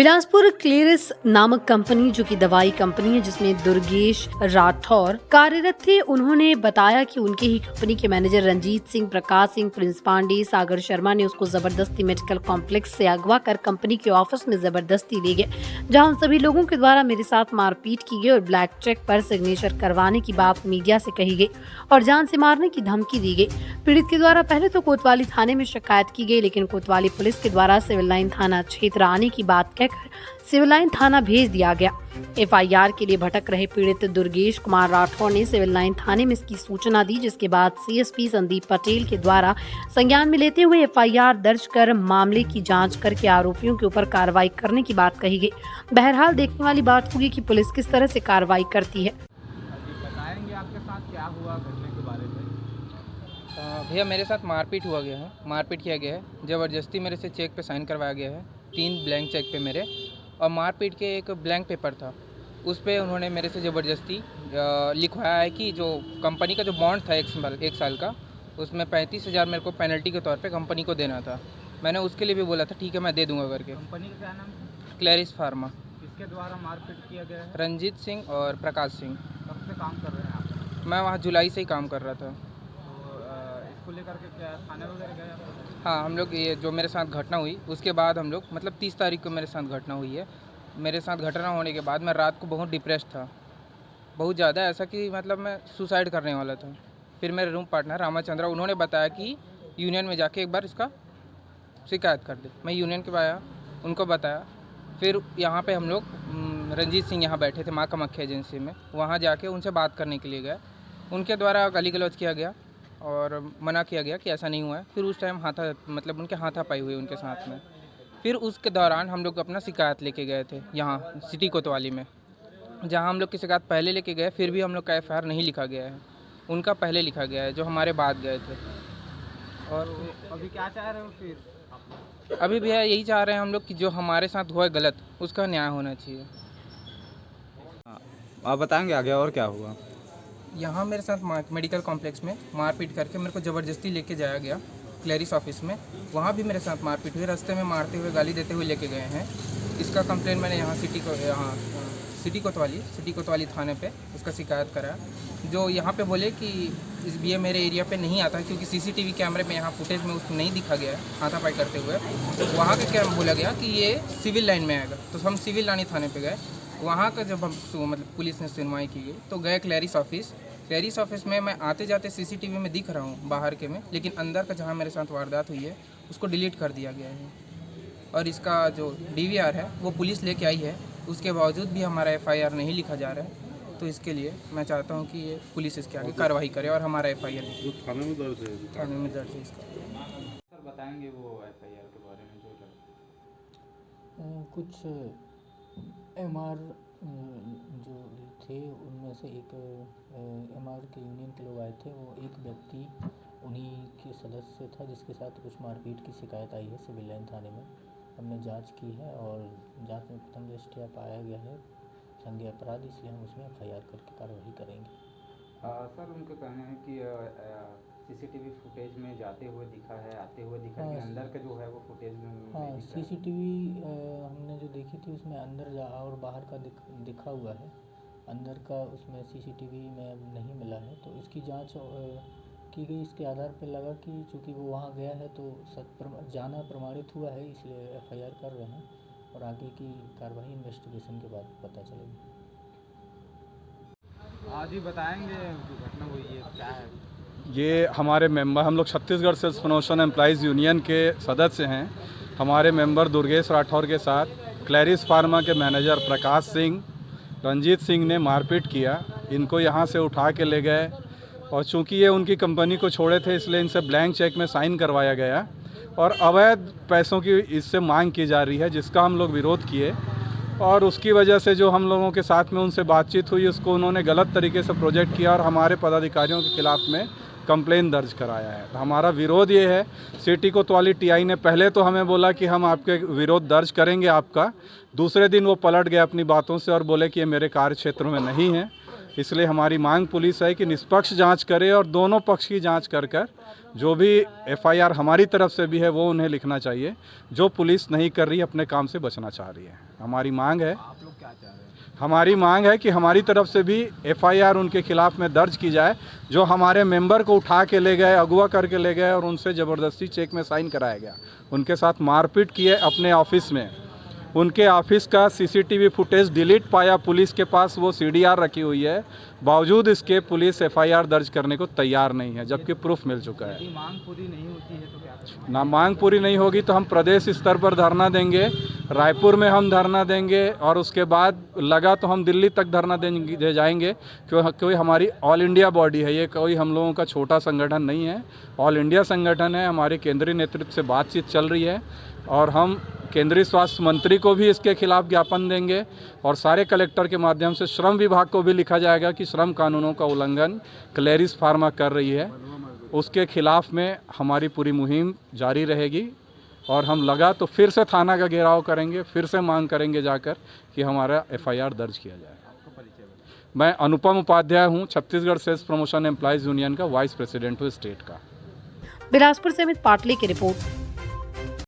Bilaspur Clarice नामक company जो कि दवाई कंपनी है जिसमें दुर्गेश राठौर कार्यरत थे, उन्होंने बताया कि उनके ही कंपनी के मैनेजर रंजीत सिंह, प्रकाश सिंह, प्रिंस पांडे, सागर शर्मा ने उसको जबरदस्ती मेडिकल कॉम्प्लेक्स से अगवा कर कंपनी के ऑफिस में जबरदस्ती ले गए, जहां उन सभी लोगों के द्वारा मेरे साथ मारपीट की गई और ब्लैक चेक पर सिग्नेचर करवाने की बात मीडिया से कही गई और जान से मारने की धमकी दी गई। पीड़ित के द्वारा पहले तो कोतवाली थाने में शिकायत की गई, लेकिन कोतवाली पुलिस के द्वारा सिविल लाइन थाना क्षेत्र आने की बात कहकर सिविल लाइन थाना भेज दिया गया। एफआईआर के लिए भटक रहे पीड़ित दुर्गेश कुमार राठौर ने सिविल लाइन थाने में इसकी सूचना दी, जिसके बाद सीएसपी संदीप पटेल के द्वारा संज्ञान में लेते हुए एफआईआर दर्ज कर मामले की जांच करके आरोपियों के ऊपर कार्रवाई करने की बात कही गई। बहरहाल देखने वाली बात होगी कि पुलिस किस तरह से कार्रवाई करती है। बताएंगे आपके साथ क्या हुआ घटने के बारे में? भैया मेरे साथ मारपीट हुआ गया है, मारपीट किया गया है, ज़बरदस्ती मेरे से चेक पे साइन करवाया गया है, 3 ब्लैंक चेक पे मेरे, और मारपीट के एक ब्लैंक पेपर था उस पर उन्होंने मेरे से ज़बरदस्ती लिखवाया है कि जो कंपनी का जो बॉन्ड था 1 साल का, उसमें 35,000 मेरे को पेनल्टी के तौर पे कंपनी को देना था। मैंने उसके लिए भी बोला था ठीक है मैं दे दूंगा करके। कंपनी का क्या नाम है? Clarice pharma. किसके द्वारा मारपीट किया गया है? रंजीत सिंह और प्रकाश सिंह। कब से काम कर रहे हैं आप? मैं वहाँ जुलाई से ही काम कर रहा था। तो इसको लेकर के क्या थाने वगैरह गए आप? हाँ, हम लोग ये जो मेरे साथ घटना हुई उसके बाद हम लोग मतलब 30 तारीख को मेरे साथ घटना हुई है। मेरे साथ घटना होने के बाद मैं रात को बहुत डिप्रेस था, बहुत ज़्यादा, ऐसा कि मतलब मैं सुसाइड करने वाला था। फिर मेरे रूम पार्टनर रामाचंद्रा उन्होंने बताया कि यूनियन में जाके एक बार इसका शिकायत कर दे। मैं यूनियन के आया, उनको बताया। फिर यहाँ पे हम लोग रंजीत सिंह यहाँ बैठे थे माँ कामाख्या एजेंसी में, वहाँ जाके उनसे बात करने के लिए गए। उनके द्वारा गाली गलौज किया गया और मना किया गया कि ऐसा नहीं हुआ है। फिर उस टाइम मतलब उनके हाथापाई हुई उनके साथ में। फिर उसके दौरान हम लोग अपना शिकायत लेके गए थे यहाँ सिटी कोतवाली में, जहाँ हम लोग की शिकायत पहले लेके गए, फिर भी हम लोग का एफआईआर नहीं लिखा गया है, उनका पहले लिखा गया है जो हमारे बाद गए थे। और तो अभी क्या चाह रहे हो फिर? अभी भी यही चाह रहे हैं हम लोग कि जो हमारे साथ हुआ है गलत, उसका न्याय होना चाहिए। आप बताएंगे आगे और क्या हुआ? यहाँ मेरे साथ मेडिकल कॉम्प्लेक्स में मारपीट करके मेरे को ज़बरदस्ती लेके जाया गया क्लेरिस ऑफिस में। वहाँ भी मेरे साथ मारपीट हुई, रास्ते में मारते हुए गाली देते हुए लेके गए हैं। इसका कंप्लेंट मैंने यहाँ सिटी कोतवाली थाने पे उसका शिकायत करा, जो यहाँ पे बोले कि ये मेरे एरिया पे नहीं आता क्योंकि सीसीटीवी कैमरे में यहाँ फुटेज में उसको नहीं दिखा गया है हाथापाई करते हुए। तो वहाँ के क्या बोला गया कि ये सिविल लाइन में आएगा, तो हम सिविल लाइन थाने पे गए। वहाँ का जब हम मतलब पुलिस ने सुनवाई की गई तो गए क्लेरिस ऑफिस में। मैं आते जाते सीसीटीवी में दिख रहा हूँ बाहर के में, लेकिन अंदर का जहाँ मेरे साथ वारदात हुई है उसको डिलीट कर दिया गया है। और इसका जो डीवीआर है वो पुलिस लेके आई है, उसके बावजूद भी हमारा एफआईआर नहीं लिखा जा रहा है। तो इसके लिए मैं चाहता हूँ कि ये पुलिस इसके आगे कार्रवाई करे और हमारा एफआईआर लिखे। थाने में दर्ज है? थाने में दर्ज है इसका। सर बताएंगे वो एफआईआर के बारे में जो कुछ एमआर जो थे उनमें से एक एमआर के यूनियन के लोग आए थे। वो एक व्यक्ति उन्हीं के सदस्य था जिसके साथ कुछ मारपीट की शिकायत आई है सिविल लाइन थाने में। हमने जांच की है और जांच में प्रथम दृष्टया पाया गया है संज्ञेय अपराध, इसलिए हम उसमें एफआईआर करके कार्रवाई करेंगे। सर उनका कहना है कि सीसीटीवी फुटेज में जाते हुए दिखा है, आते हुए दिखा है, अंदर का जो है वो फुटेज में हाँ, सीसीटीवी हमने जो देखी थी उसमें अंदर और बाहर का दिखा हुआ है। अंदर का उसमें सीसीटीवी में नहीं मिला है, तो इसकी जांच की गई। इसके आधार पर लगा कि चूँकि वो वहाँ गया है तो जाना प्रमाणित हुआ है, इसलिए एफआईआर कर रहे हैं और आगे की कार्रवाई इन्वेस्टिगेशन के बाद पता चलेगी। आज ही बताएंगे जो घटना हुई है क्या है? ये हमारे मेंबर, हम लोग Chhattisgarh sales promotion employees union के सदस्य हैं। हमारे मेंबर दुर्गेश राठौर के साथ क्लेरिस फार्मा के मैनेजर प्रकाश सिंह, रंजीत सिंह ने मारपीट किया। इनको यहाँ से उठा के ले गए और चूंकि ये उनकी कंपनी को छोड़े थे इसलिए इनसे ब्लैंक चेक में साइन करवाया गया और अवैध पैसों की इससे मांग की जा रही है, जिसका हम लोग विरोध किए। और उसकी वजह से जो हम लोगों के साथ में उनसे बातचीत हुई उसको उन्होंने गलत तरीके से प्रोजेक्ट किया और हमारे पदाधिकारियों के खिलाफ़ में कंप्लेन दर्ज कराया है। तो हमारा विरोध ये है, सिटी कोतवाली टीआई ने पहले तो हमें बोला कि हम आपके विरोध दर्ज करेंगे आपका, दूसरे दिन वो पलट गए अपनी बातों से और बोले कि ये मेरे कार्य क्षेत्र में नहीं है। इसलिए हमारी मांग पुलिस है कि निष्पक्ष जांच करे और दोनों पक्ष की जांच कर कर जो भी एफआईआर हमारी तरफ से भी है वो उन्हें लिखना चाहिए, जो पुलिस नहीं कर रही अपने काम से बचना चाह रही है। हमारी मांग है, आप लोग क्या चाह रहे हैं? हमारी मांग है कि हमारी तरफ से भी एफआईआर उनके खिलाफ में दर्ज की जाए, जो हमारे मेंबर को उठा के ले गए, अगवा करके ले गए और उनसे ज़बरदस्ती चेक में साइन कराया गया, उनके साथ मारपीट किए अपने ऑफिस में। उनके ऑफिस का सीसीटीवी फुटेज डिलीट पाया पुलिस के पास, वो सीडीआर रखी हुई है, बावजूद इसके पुलिस एफआईआर दर्ज करने को तैयार नहीं है, जबकि प्रूफ मिल चुका है। यदि मांग पूरी नहीं होती है तो क्या करेंगे? ना मांग पूरी नहीं होगी तो हम प्रदेश स्तर पर धरना देंगे, रायपुर में हम धरना देंगे और उसके बाद लगा तो हम दिल्ली तक धरना दे जाएंगे, क्योंकि हमारी ऑल इंडिया बॉडी है, ये कोई हम लोगों का छोटा संगठन नहीं है, ऑल इंडिया संगठन है। हमारे केंद्रीय नेतृत्व से बातचीत चल रही है और हम केंद्रीय स्वास्थ्य मंत्री को भी इसके खिलाफ ज्ञापन देंगे और सारे कलेक्टर के माध्यम से श्रम विभाग को भी लिखा जाएगा कि श्रम कानूनों का उल्लंघन क्लेरिस फार्मा कर रही है, उसके खिलाफ में हमारी पूरी मुहिम जारी रहेगी। और हम लगा तो फिर से थाना का घेराव करेंगे, फिर से मांग करेंगे जाकर कि हमारा एफआईआर दर्ज किया जाए। मैं अनुपम उपाध्याय हूँ, Chhattisgarh sales promotion employees union का वाइस प्रेसिडेंट हूँ स्टेट का। बिलासपुर से अमित पाटले की रिपोर्ट।